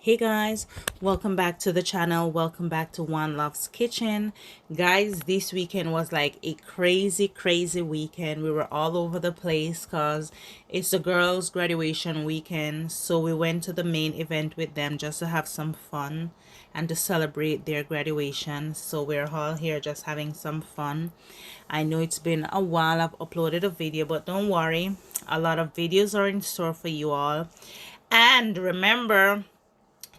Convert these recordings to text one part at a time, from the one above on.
Hey guys, welcome back to the channel. Welcome back to One Love's Kitchen. Guys, this weekend was like a crazy weekend. We were all over the place because it's the girls' graduation weekend. So we went to the main event with them just to have some fun and to celebrate their graduation. So we're all here just having some fun. I know it's been a while I've uploaded a video, but don't worry, a lot of videos are in store for you all. And remember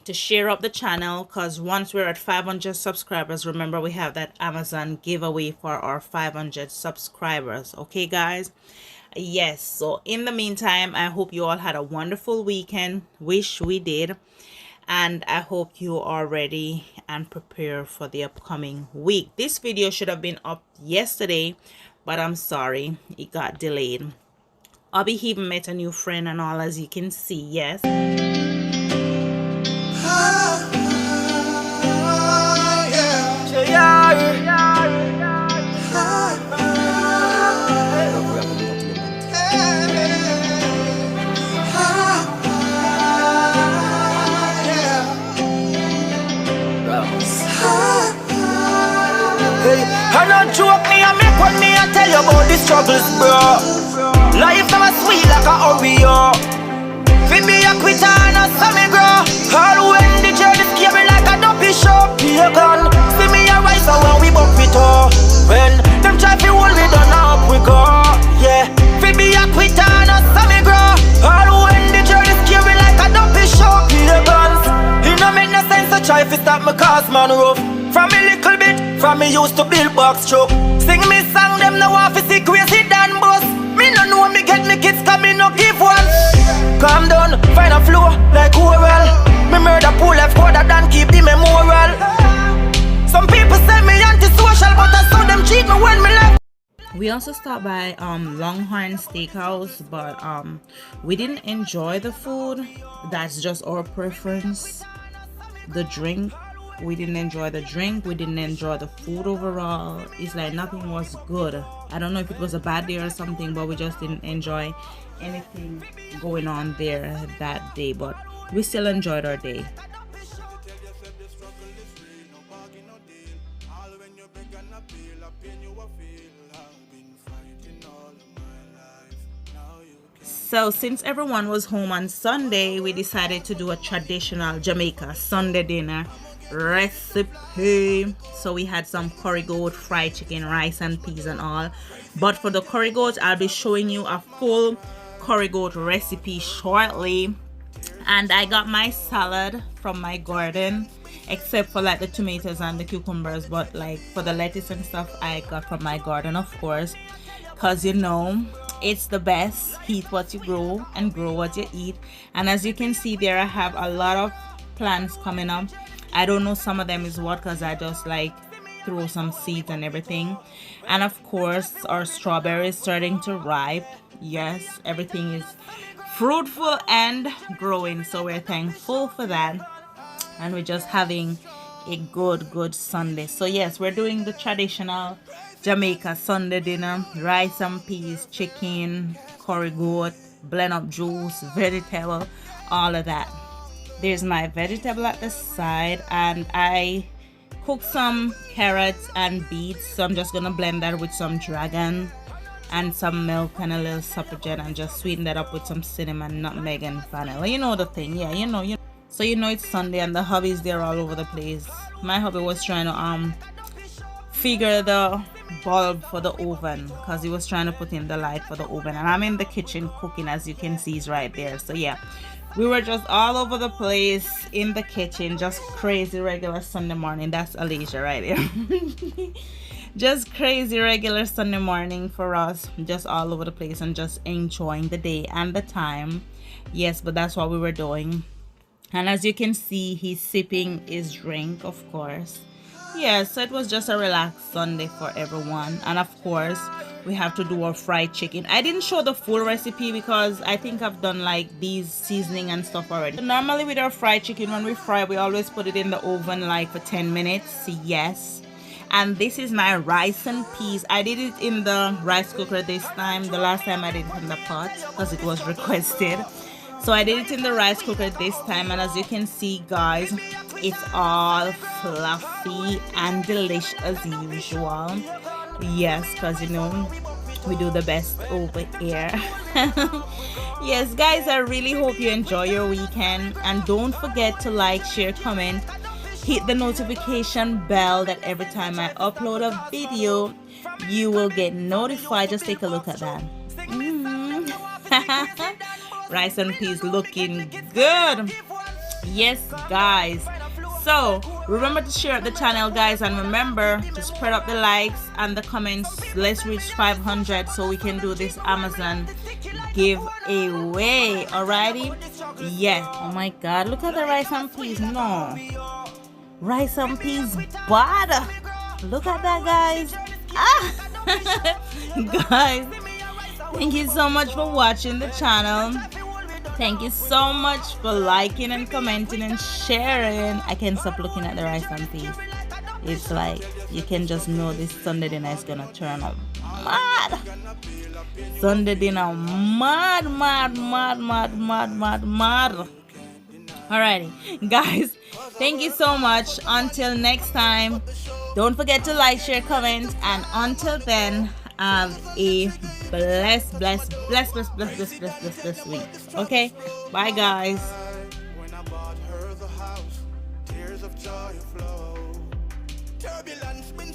to share up the channel, because once we're at 500 subscribers, remember we have that Amazon giveaway for our 500 subscribers. Okay guys, yes, so in the meantime, I hope you all had a wonderful weekend. Wish we did. And I hope you are ready and prepared for the upcoming week. This video should have been up yesterday, but I'm sorry it got delayed. Abby even met a new friend and all, as you can see. Yes, I don't joke me and make one me and tell you about the struggles, bro. Life never sweet like a Oreo. Fi me a quitter and a sammy, bro. All when the journey scare me like a dumpy shop. Pagan, see me a rise and when we bump it up. When them try fi hold me down up we go. Yeah, fi me a quitter and a sammy, bro. All when the journey scare me like a dumpy shop. Pagans, it no make no sense to try fi stop me cause man rough. From a little bit, from me used to build box truck. Sing me song, them no want to see crazy than boss. Me no know me get me kids, cause me no give one. Calm down, find a flow like oral. Me murder pool left harder than keep the memorial. Some people say me antisocial, but I saw them cheat me when me left. we also stopped by Longhorn Steakhouse, but we didn't enjoy the food. That's just our preference. The drink, we didn't enjoy the drink, we didn't enjoy the food overall. It's like nothing was good. I don't know if it was a bad day or something, but we just didn't enjoy anything going on there that day, but we still enjoyed our day. So since everyone was home on Sunday, we decided to do a traditional Jamaica Sunday dinner recipe. So we had some curry goat, fried chicken, rice and peas and all. But for the curry goat, I'll be showing you a full curry goat recipe shortly. And I got my salad from my garden, except for like the tomatoes and the cucumbers, but like for the lettuce and stuff I got from my garden, of course, because you know it's the best. Eat what you grow and grow what you eat. And as you can see there, I have a lot of plants coming up. I don't know some of them is what, because I just like throw some seeds and everything. And of course our strawberries starting to ripe. Yes, everything is fruitful and growing, so we're thankful for that. And we're just having a good Sunday. So yes, we're doing the traditional Jamaica Sunday dinner: rice and peas, chicken, curry goat, blend up juice, vegetable, all of that. There's my vegetable at the side, and I cooked some carrots and beets, so I'm just gonna blend that with some dragon and some milk and a little supper jet, and just sweeten that up with some cinnamon, nutmeg and vanilla. You know the thing. Yeah, you know. So you know it's Sunday and the hubby's there all over the place. My hubby was trying to figure the bulb for the oven, because he was trying to put in the light for the oven, and I'm in the kitchen cooking, as you can see is right there. So yeah, we were just all over the place in the kitchen, just crazy regular Sunday morning. That's Alicia right there. Just crazy regular Sunday morning for us, just all over the place and just enjoying the day and the time. Yes, but that's what we were doing. And as you can see, he's sipping his drink, of course. Yeah, so it was just a relaxed Sunday for everyone. And of course, we have to do our fried chicken. I didn't show the full recipe because I think I've done like these seasoning and stuff already. So normally with our fried chicken, when we fry, we always put it in the oven like for 10 minutes. Yes. And this is my rice and peas. I did it in the rice cooker this time. The last time I did it in the pot because it was requested. So I did it in the rice cooker this time, and as you can see, guys, it's all fluffy and delish as usual. Yes, because you know we do the best over here. Yes, guys, I really hope you enjoy your weekend, and don't forget to like, share, comment, hit the notification bell that every time I upload a video you will get notified. Just take a look at that. Rice and peas looking good. Yes, guys. So remember to share the channel, guys, and remember to spread up the likes and the comments. Let's reach 500 so we can do this Amazon giveaway. Alrighty? Yes. Oh my God, look at the rice and peas. No, rice and peas butter. Look at that, guys. Guys, thank you so much for watching the channel. Thank you so much for liking and commenting and sharing. I can't stop looking at the rice and peas. It's like you can just know this Sunday dinner is gonna turn up mad. Sunday dinner mad. Alrighty, guys, thank you so much. Until next time, don't forget to like, share, comment, and until then, have a blessed week. Okay, bye, guys. When I bought her the house, tears of joy flow. Turbulence been